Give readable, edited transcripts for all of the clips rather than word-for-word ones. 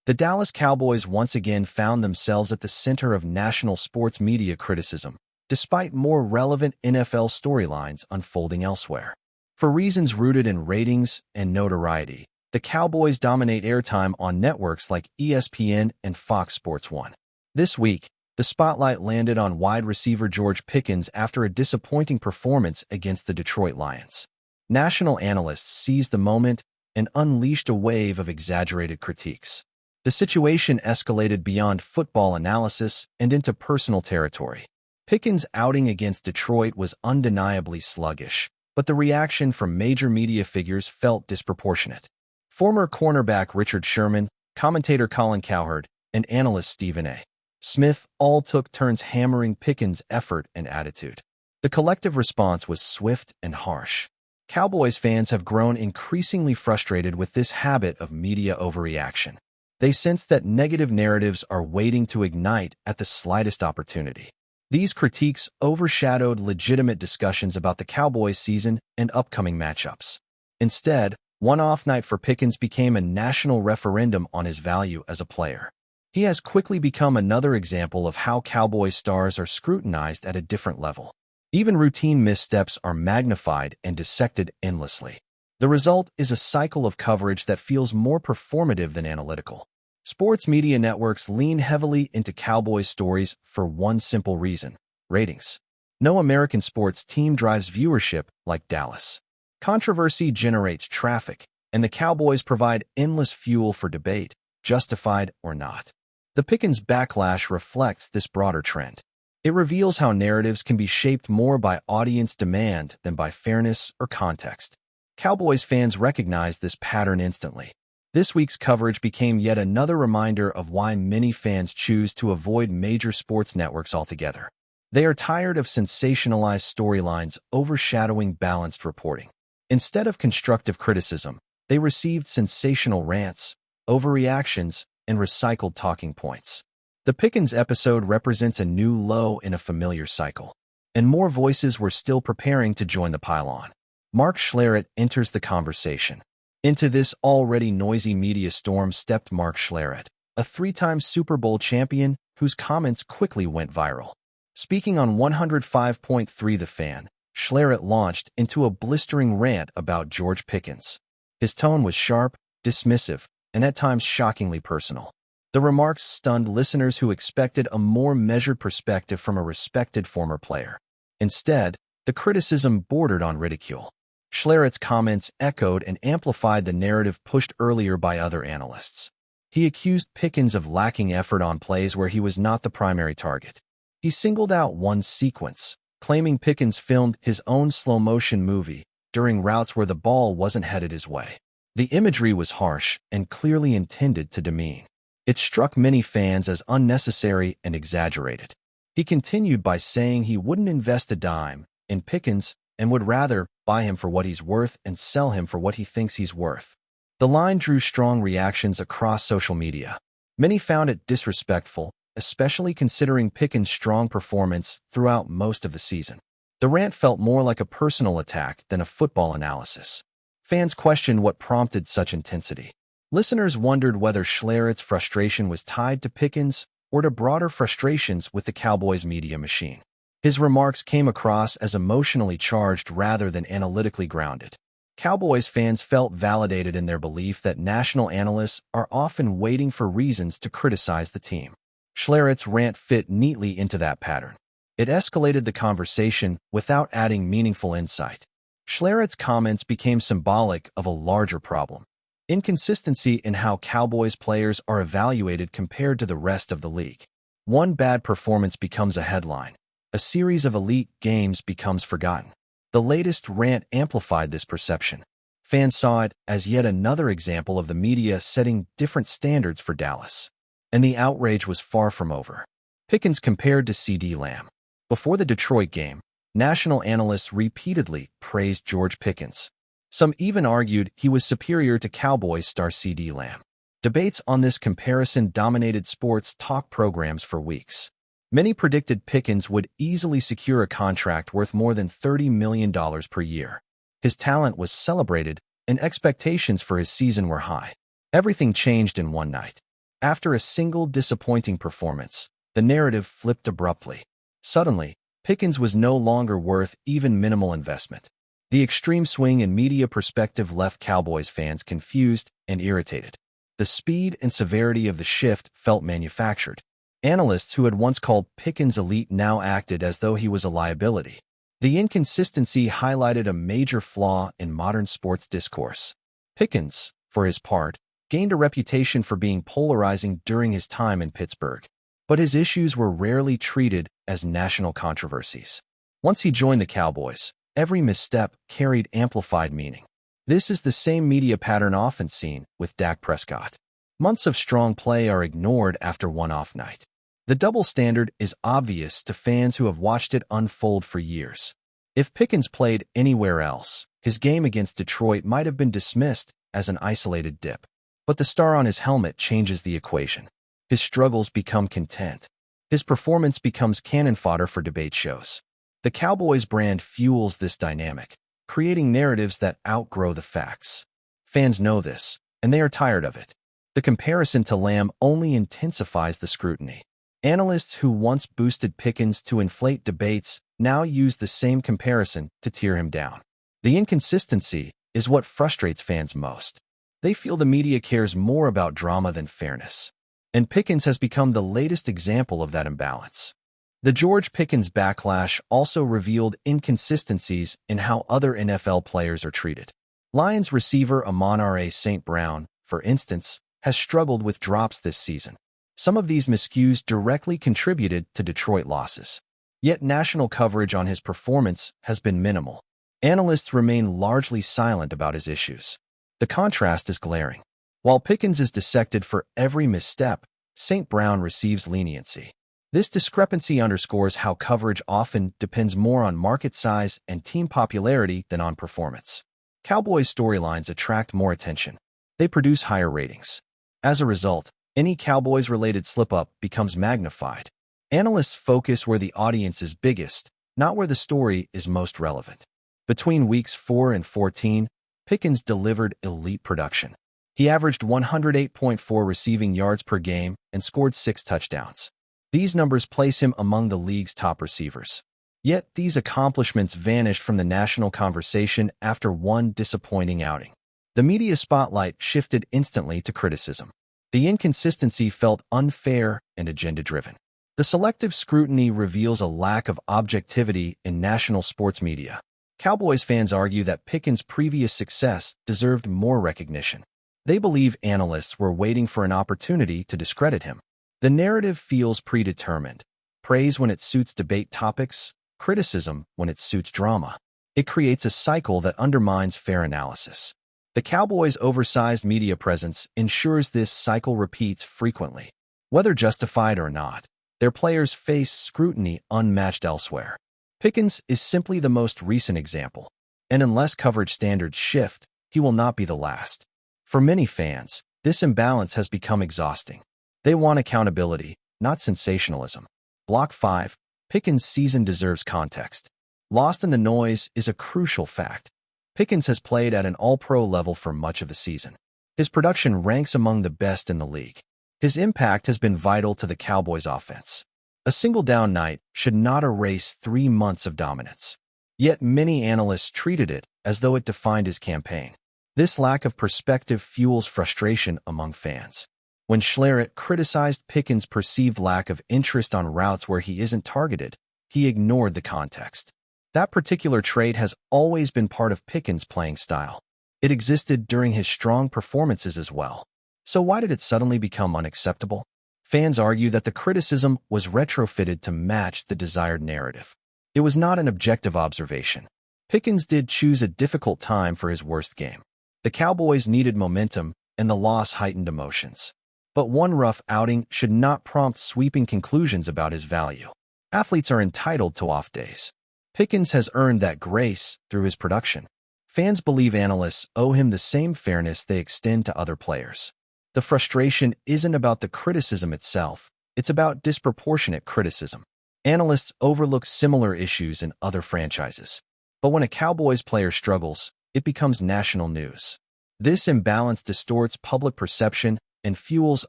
The Dallas Cowboys once again found themselves at the center of national sports media criticism, despite more relevant NFL storylines unfolding elsewhere. For reasons rooted in ratings and notoriety, the Cowboys dominate airtime on networks like ESPN and Fox Sports 1. This week, the spotlight landed on wide receiver George Pickens after a disappointing performance against the Detroit Lions. National analysts seized the moment and unleashed a wave of exaggerated critiques. The situation escalated beyond football analysis and into personal territory. Pickens' outing against Detroit was undeniably sluggish, but the reaction from major media figures felt disproportionate. Former cornerback Richard Sherman, commentator Colin Cowherd, and analyst Stephen A. Smith all took turns hammering Pickens' effort and attitude. The collective response was swift and harsh. Cowboys fans have grown increasingly frustrated with this habit of media overreaction. They sense that negative narratives are waiting to ignite at the slightest opportunity. These critiques overshadowed legitimate discussions about the Cowboys' season and upcoming matchups. Instead, one off night for Pickens became a national referendum on his value as a player. He has quickly become another example of how Cowboys stars are scrutinized at a different level. Even routine missteps are magnified and dissected endlessly. The result is a cycle of coverage that feels more performative than analytical. Sports media networks lean heavily into Cowboys stories for one simple reason: ratings. No American sports team drives viewership like Dallas. Controversy generates traffic, and the Cowboys provide endless fuel for debate, justified or not. The Pickens backlash reflects this broader trend. It reveals how narratives can be shaped more by audience demand than by fairness or context. Cowboys fans recognize this pattern instantly. This week's coverage became yet another reminder of why many fans choose to avoid major sports networks altogether. They are tired of sensationalized storylines overshadowing balanced reporting. Instead of constructive criticism, they received sensational rants, overreactions, and recycled talking points. The Pickens episode represents a new low in a familiar cycle, and more voices were still preparing to join the pile-on. Mark Schlereth enters the conversation. Into this already noisy media storm stepped Mark Schlereth, a three-time Super Bowl champion whose comments quickly went viral. Speaking on 105.3 The Fan, Schlereth launched into a blistering rant about George Pickens. His tone was sharp, dismissive, and at times shockingly personal. The remarks stunned listeners who expected a more measured perspective from a respected former player. Instead, the criticism bordered on ridicule. Schlereth's comments echoed and amplified the narrative pushed earlier by other analysts. He accused Pickens of lacking effort on plays where he was not the primary target. He singled out one sequence, claiming Pickens filmed his own slow-motion movie during routes where the ball wasn't headed his way. The imagery was harsh and clearly intended to demean. It struck many fans as unnecessary and exaggerated. He continued by saying he wouldn't invest a dime in Pickens and would rather buy him for what he's worth and sell him for what he thinks he's worth. The line drew strong reactions across social media. Many found it disrespectful, especially considering Pickens' strong performance throughout most of the season. The rant felt more like a personal attack than a football analysis. Fans questioned what prompted such intensity. Listeners wondered whether Schlereth's frustration was tied to Pickens or to broader frustrations with the Cowboys media machine. His remarks came across as emotionally charged rather than analytically grounded. Cowboys fans felt validated in their belief that national analysts are often waiting for reasons to criticize the team. Schlereth's rant fit neatly into that pattern. It escalated the conversation without adding meaningful insight. Schlereth's comments became symbolic of a larger problem: inconsistency in how Cowboys players are evaluated compared to the rest of the league. One bad performance becomes a headline. A series of elite games becomes forgotten. The latest rant amplified this perception. Fans saw it as yet another example of the media setting different standards for Dallas. And the outrage was far from over. Pickens compared to C.D. Lamb. Before the Detroit game, national analysts repeatedly praised George Pickens. Some even argued he was superior to Cowboys star C.D. Lamb. Debates on this comparison dominated sports talk programs for weeks. Many predicted Pickens would easily secure a contract worth more than $30 million per year. His talent was celebrated, and expectations for his season were high. Everything changed in one night. After a single disappointing performance, the narrative flipped abruptly. Suddenly, Pickens was no longer worth even minimal investment. The extreme swing in media perspective left Cowboys fans confused and irritated. The speed and severity of the shift felt manufactured. Analysts who had once called Pickens elite now acted as though he was a liability. The inconsistency highlighted a major flaw in modern sports discourse. Pickens, for his part, gained a reputation for being polarizing during his time in Pittsburgh, but his issues were rarely treated as national controversies. Once he joined the Cowboys, every misstep carried amplified meaning. This is the same media pattern often seen with Dak Prescott. Months of strong play are ignored after one off night. The double standard is obvious to fans who have watched it unfold for years. If Pickens played anywhere else, his game against Detroit might have been dismissed as an isolated dip. But the star on his helmet changes the equation. His struggles become content. His performance becomes cannon fodder for debate shows. The Cowboys brand fuels this dynamic, creating narratives that outgrow the facts. Fans know this, and they are tired of it. The comparison to Lamb only intensifies the scrutiny. Analysts who once boosted Pickens to inflate debates now use the same comparison to tear him down. The inconsistency is what frustrates fans most. They feel the media cares more about drama than fairness. And Pickens has become the latest example of that imbalance. The George Pickens backlash also revealed inconsistencies in how other NFL players are treated. Lions receiver Amon-Ra St. Brown, for instance, has struggled with drops this season. Some of these miscues directly contributed to Detroit losses. Yet national coverage on his performance has been minimal. Analysts remain largely silent about his issues. The contrast is glaring. While Pickens is dissected for every misstep, St. Brown receives leniency. This discrepancy underscores how coverage often depends more on market size and team popularity than on performance. Cowboys storylines attract more attention. They produce higher ratings. As a result, any Cowboys-related slip-up becomes magnified. Analysts focus where the audience is biggest, not where the story is most relevant. Between weeks 4 and 14, Pickens delivered elite production. He averaged 108.4 receiving yards per game and scored 6 touchdowns. These numbers place him among the league's top receivers. Yet these accomplishments vanished from the national conversation after one disappointing outing. The media spotlight shifted instantly to criticism. The inconsistency felt unfair and agenda-driven. The selective scrutiny reveals a lack of objectivity in national sports media. Cowboys fans argue that Pickens' previous success deserved more recognition. They believe analysts were waiting for an opportunity to discredit him. The narrative feels predetermined. Praise when it suits debate topics, criticism when it suits drama. It creates a cycle that undermines fair analysis. The Cowboys' oversized media presence ensures this cycle repeats frequently. Whether justified or not, their players face scrutiny unmatched elsewhere. Pickens is simply the most recent example, and unless coverage standards shift, he will not be the last. For many fans, this imbalance has become exhausting. They want accountability, not sensationalism. Block 5. Pickens' season deserves context. Lost in the noise is a crucial fact. Pickens has played at an all-pro level for much of the season. His production ranks among the best in the league. His impact has been vital to the Cowboys' offense. A single down night should not erase 3 months of dominance. Yet many analysts treated it as though it defined his campaign. This lack of perspective fuels frustration among fans. When Schlereth criticized Pickens' perceived lack of interest on routes where he isn't targeted, he ignored the context. That particular trait has always been part of Pickens' playing style. It existed during his strong performances as well. So why did it suddenly become unacceptable? Fans argue that the criticism was retrofitted to match the desired narrative. It was not an objective observation. Pickens did choose a difficult time for his worst game. The Cowboys needed momentum, and the loss heightened emotions. But one rough outing should not prompt sweeping conclusions about his value. Athletes are entitled to off days. Pickens has earned that grace through his production. Fans believe analysts owe him the same fairness they extend to other players. The frustration isn't about the criticism itself, it's about disproportionate criticism. Analysts overlook similar issues in other franchises. But when a Cowboys player struggles, it becomes national news. This imbalance distorts public perception and fuels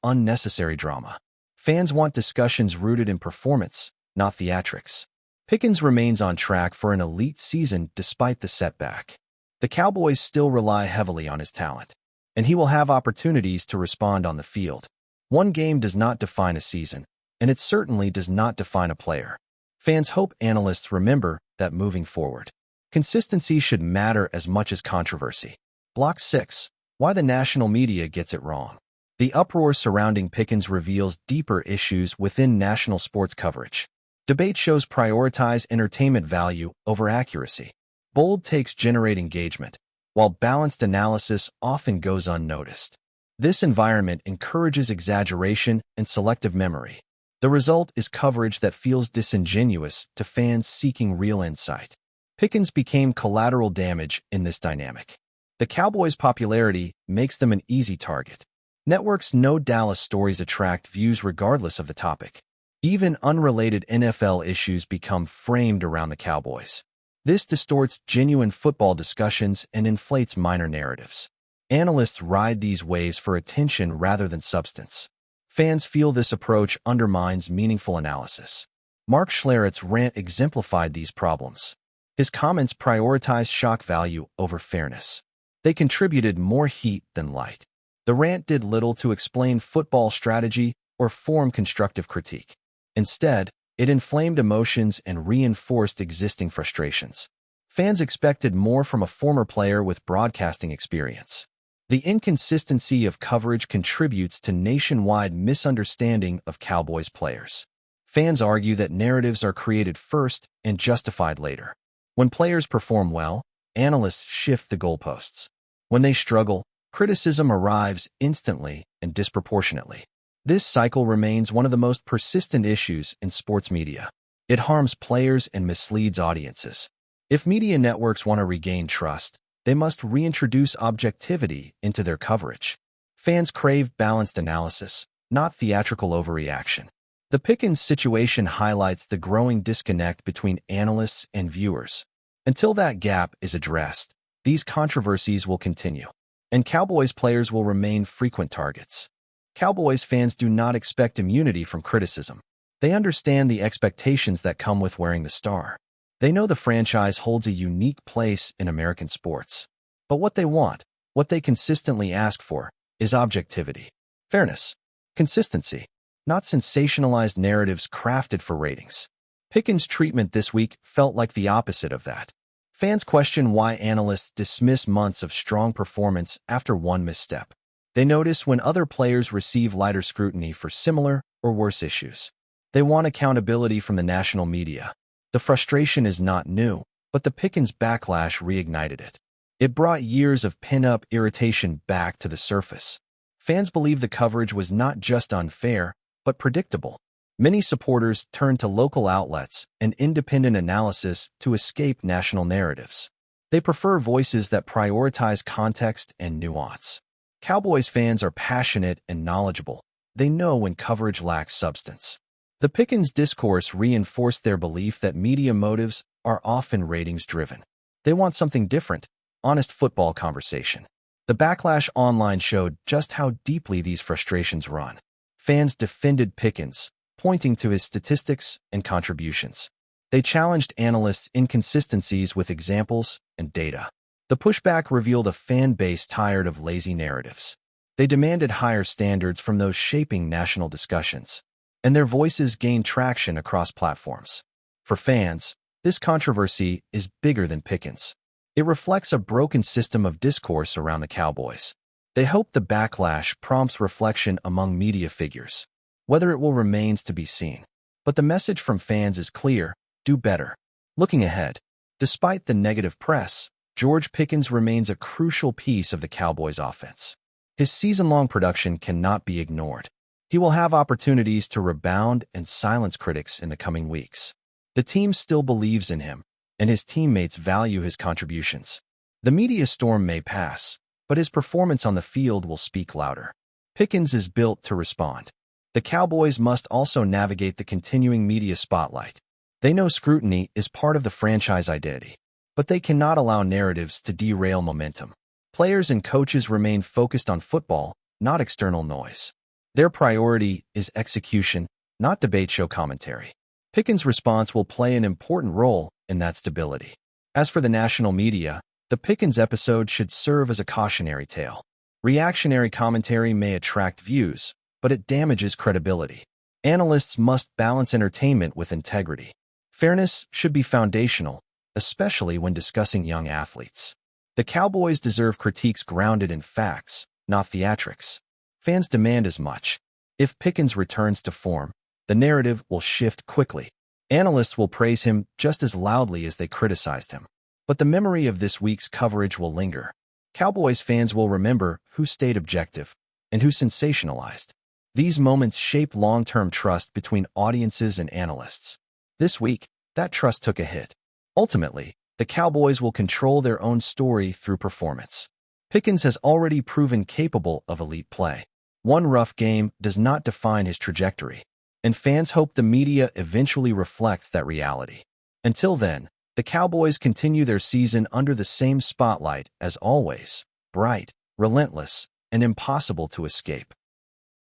unnecessary drama. Fans want discussions rooted in performance, not theatrics. Pickens remains on track for an elite season despite the setback. The Cowboys still rely heavily on his talent, and he will have opportunities to respond on the field. One game does not define a season, and it certainly does not define a player. Fans hope analysts remember that moving forward, consistency should matter as much as controversy. Block 6. Why the national media gets it wrong. The uproar surrounding Pickens reveals deeper issues within national sports coverage. Debate shows prioritize entertainment value over accuracy. Bold takes generate engagement, while balanced analysis often goes unnoticed. This environment encourages exaggeration and selective memory. The result is coverage that feels disingenuous to fans seeking real insight. Pickens became collateral damage in this dynamic. The Cowboys' popularity makes them an easy target. Networks know Dallas stories attract views regardless of the topic. Even unrelated NFL issues become framed around the Cowboys. This distorts genuine football discussions and inflates minor narratives. Analysts ride these waves for attention rather than substance. Fans feel this approach undermines meaningful analysis. Mark Schlereth's rant exemplified these problems. His comments prioritized shock value over fairness. They contributed more heat than light. The rant did little to explain football strategy or form constructive critique. Instead, it inflamed emotions and reinforced existing frustrations. Fans expected more from a former player with broadcasting experience. The inconsistency of coverage contributes to nationwide misunderstanding of Cowboys players. Fans argue that narratives are created first and justified later. When players perform well, analysts shift the goalposts. When they struggle, criticism arrives instantly and disproportionately. This cycle remains one of the most persistent issues in sports media. It harms players and misleads audiences. If media networks want to regain trust, they must reintroduce objectivity into their coverage. Fans crave balanced analysis, not theatrical overreaction. The Pickens situation highlights the growing disconnect between analysts and viewers. Until that gap is addressed, these controversies will continue, and Cowboys players will remain frequent targets. Cowboys fans do not expect immunity from criticism. They understand the expectations that come with wearing the star. They know the franchise holds a unique place in American sports. But what they want, what they consistently ask for, is objectivity, fairness, consistency, not sensationalized narratives crafted for ratings. Pickens' treatment this week felt like the opposite of that. Fans question why analysts dismiss months of strong performance after one misstep. They notice when other players receive lighter scrutiny for similar or worse issues. They want accountability from the national media. The frustration is not new, but the Pickens backlash reignited it. It brought years of pin-up irritation back to the surface. Fans believe the coverage was not just unfair, but predictable. Many supporters turned to local outlets and independent analysis to escape national narratives. They prefer voices that prioritize context and nuance. Cowboys fans are passionate and knowledgeable. They know when coverage lacks substance. The Pickens discourse reinforced their belief that media motives are often ratings-driven. They want something different, honest football conversation. The backlash online showed just how deeply these frustrations run. Fans defended Pickens, pointing to his statistics and contributions. They challenged analysts' inconsistencies with examples and data. The pushback revealed a fan base tired of lazy narratives. They demanded higher standards from those shaping national discussions, and their voices gained traction across platforms. For fans, this controversy is bigger than Pickens. It reflects a broken system of discourse around the Cowboys. They hope the backlash prompts reflection among media figures. Whether it will remains to be seen. But the message from fans is clear: do better. Looking ahead, despite the negative press, George Pickens remains a crucial piece of the Cowboys' offense. His season-long production cannot be ignored. He will have opportunities to rebound and silence critics in the coming weeks. The team still believes in him, and his teammates value his contributions. The media storm may pass, but his performance on the field will speak louder. Pickens is built to respond. The Cowboys must also navigate the continuing media spotlight. They know scrutiny is part of the franchise identity, but they cannot allow narratives to derail momentum. Players and coaches remain focused on football, not external noise. Their priority is execution, not debate show commentary. Pickens' response will play an important role in that stability. As for the national media, the Pickens episode should serve as a cautionary tale. Reactionary commentary may attract views, but it damages credibility. Analysts must balance entertainment with integrity. Fairness should be foundational, especially when discussing young athletes. The Cowboys deserve critiques grounded in facts, not theatrics. Fans demand as much. If Pickens returns to form, the narrative will shift quickly. Analysts will praise him just as loudly as they criticized him. But the memory of this week's coverage will linger. Cowboys fans will remember who stayed objective and who sensationalized. These moments shape long-term trust between audiences and analysts. This week, that trust took a hit. Ultimately, the Cowboys will control their own story through performance. Pickens has already proven capable of elite play. One rough game does not define his trajectory, and fans hope the media eventually reflects that reality. Until then, the Cowboys continue their season under the same spotlight as always, bright, relentless, and impossible to escape.